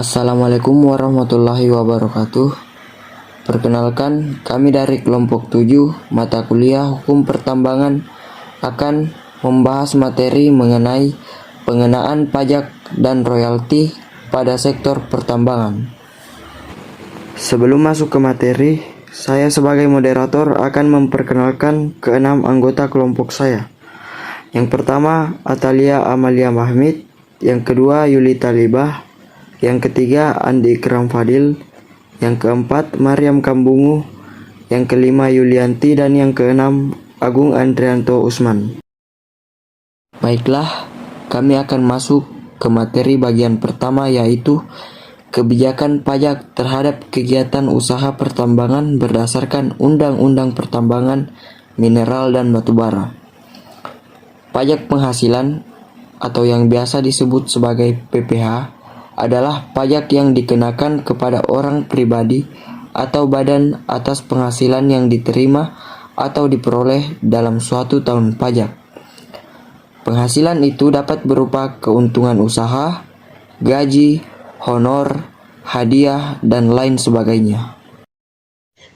Assalamualaikum warahmatullahi wabarakatuh. Perkenalkan, kami dari kelompok 7 mata kuliah Hukum Pertambangan akan membahas materi mengenai pengenaan pajak dan royalti pada sektor pertambangan. Sebelum masuk ke materi, saya sebagai moderator akan memperkenalkan keenam anggota kelompok saya. Yang pertama, Atalia Amalia Mahmid. Yang kedua, Yulita Libah. Yang ketiga, Andi Ikram Fadil. Yang keempat, Maryam Kambungu. Yang kelima, Yulianti. Dan yang keenam, Agung Andrianto Usman. Baiklah, kami akan masuk ke materi bagian pertama, yaitu kebijakan pajak terhadap kegiatan usaha pertambangan berdasarkan Undang-Undang Pertambangan, Mineral dan Batubara. Pajak penghasilan atau yang biasa disebut sebagai PPH adalah pajak yang dikenakan kepada orang pribadi atau badan atas penghasilan yang diterima atau diperoleh dalam suatu tahun pajak. Penghasilan itu dapat berupa keuntungan usaha, gaji, honor, hadiah, dan lain sebagainya.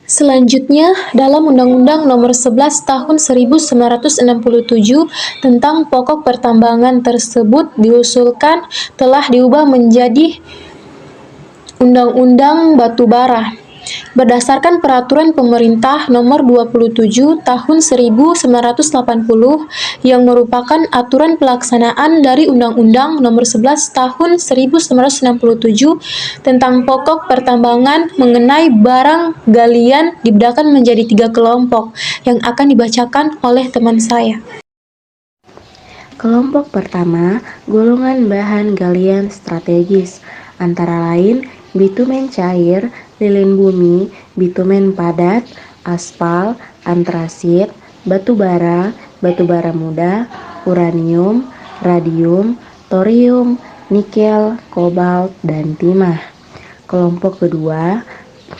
Selanjutnya, dalam Undang-Undang Nomor 11 Tahun 1967 tentang Pokok Pertambangan tersebut diusulkan telah diubah menjadi Undang-Undang Batubara. Berdasarkan Peraturan Pemerintah Nomor 27 Tahun 1980 yang merupakan aturan pelaksanaan dari Undang-Undang Nomor 11 Tahun 1967 tentang pokok pertambangan mengenai barang galian dibedakan menjadi 3 kelompok yang akan dibacakan oleh teman saya. Kelompok pertama, golongan bahan galian strategis, antara lain bitumen cair, lilin bumi, bitumen padat, aspal, antrasit, batu bara muda, uranium, radium, thorium, nikel, kobalt, dan timah. Kelompok kedua,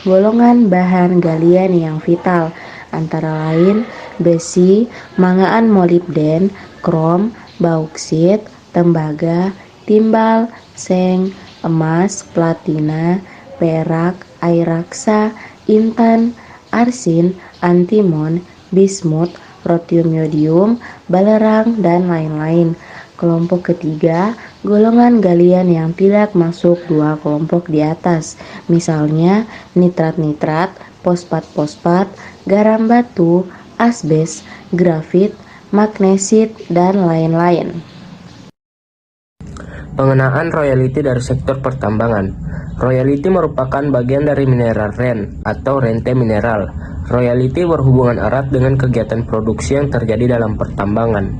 golongan bahan galian yang vital, antara lain besi, mangaan molibden, krom, bauksit, tembaga, timbal, seng, emas, platina, perak, air raksa, intan, arsin, antimon, bismut, rotium yodium, balerang, dan lain-lain. Kelompok ketiga, golongan galian yang tidak masuk 2 kelompok di atas, misalnya nitrat-nitrat, fosfat-fosfat, garam batu, asbes, grafit, magnesit, dan lain-lain. Pengenaan royalti dari sektor pertambangan. Royalti merupakan bagian dari mineral rent atau rente mineral. Royalti berhubungan erat dengan kegiatan produksi yang terjadi dalam pertambangan.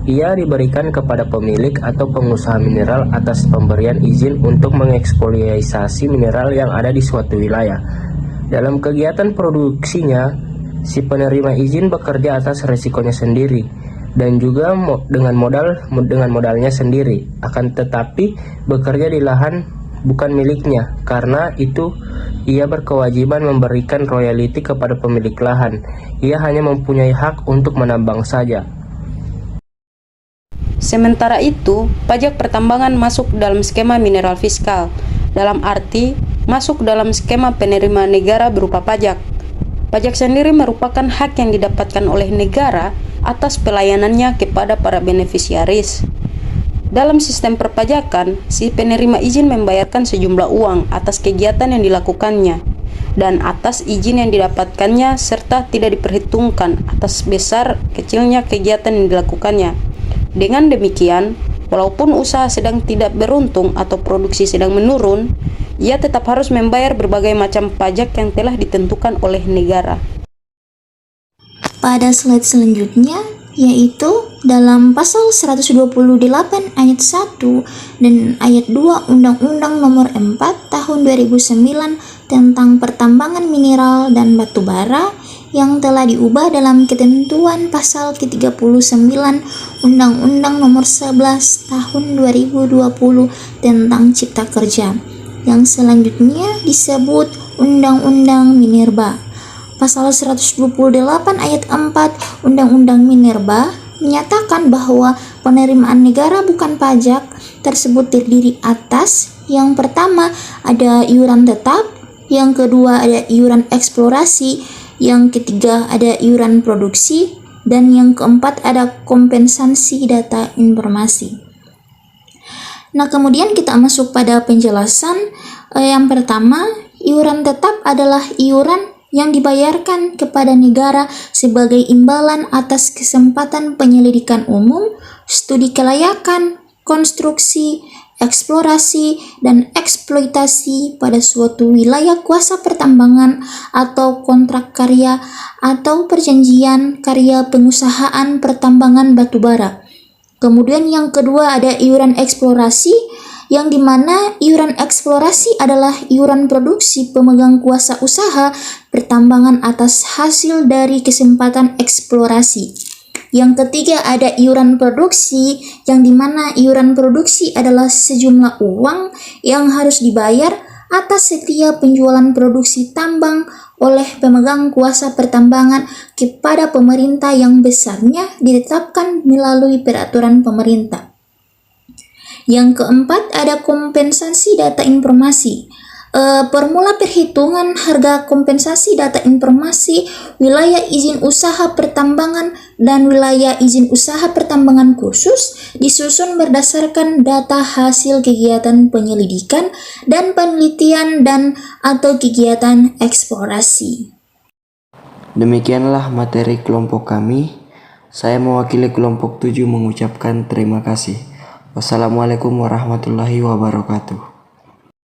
Ia diberikan kepada pemilik atau pengusaha mineral atas pemberian izin untuk mengeksploitasi mineral yang ada di suatu wilayah. Dalam kegiatan produksinya, si penerima izin bekerja atas resikonya sendiri dan juga dengan modalnya sendiri, akan tetapi bekerja di lahan bukan miliknya. Karena itu ia berkewajiban memberikan royalti kepada pemilik lahan. Ia hanya mempunyai hak untuk menambang saja. Sementara itu, pajak pertambangan masuk dalam skema mineral fiskal, dalam arti masuk dalam skema penerima negara berupa pajak. Pajak sendiri merupakan hak yang didapatkan oleh negara atas pelayanannya kepada para benefisiaris. Dalam sistem perpajakan, si penerima izin membayarkan sejumlah uang atas kegiatan yang dilakukannya dan atas izin yang didapatkannya, serta tidak diperhitungkan atas besar kecilnya kegiatan yang dilakukannya. Dengan demikian, walaupun usaha sedang tidak beruntung atau produksi sedang menurun, ia tetap harus membayar berbagai macam pajak yang telah ditentukan oleh negara. Pada slide selanjutnya, yaitu dalam pasal 128 ayat 1 dan ayat 2 Undang-Undang Nomor 4 Tahun 2009 tentang pertambangan mineral dan batu bara yang telah diubah dalam ketentuan pasal ke-39 Undang-Undang Nomor 11 Tahun 2020 tentang Cipta Kerja, yang selanjutnya disebut Undang-Undang Minerba. Pasal 128 ayat 4 Undang-Undang Minerba menyatakan bahwa penerimaan negara bukan pajak tersebut terdiri atas Yang pertama ada iuran tetap, yang kedua ada iuran eksplorasi, yang ketiga ada iuran produksi, dan yang keempat ada kompensasi data informasi. Nah, kemudian kita masuk pada penjelasan. Yang pertama, iuran tetap adalah iuran yang dibayarkan kepada negara sebagai imbalan atas kesempatan penyelidikan umum, studi kelayakan, konstruksi, eksplorasi, dan eksploitasi pada suatu wilayah kuasa pertambangan atau kontrak karya atau perjanjian karya pengusahaan pertambangan batubara. Kemudian yang kedua ada iuran eksplorasi, yang dimana iuran eksplorasi adalah iuran produksi pemegang kuasa usaha pertambangan atas hasil dari kesempatan eksplorasi. Yang ketiga ada iuran produksi, yang dimana iuran produksi adalah sejumlah uang yang harus dibayar atas setiap penjualan produksi tambang oleh pemegang kuasa pertambangan kepada pemerintah yang besarnya ditetapkan melalui peraturan pemerintah. Yang keempat ada kompensasi data informasi. Formula perhitungan harga kompensasi data informasi wilayah izin usaha pertambangan dan wilayah izin usaha pertambangan khusus disusun berdasarkan data hasil kegiatan penyelidikan dan penelitian dan atau kegiatan eksplorasi. Demikianlah materi kelompok kami. Saya mewakili kelompok 7 mengucapkan terima kasih. Wassalamualaikum warahmatullahi wabarakatuh.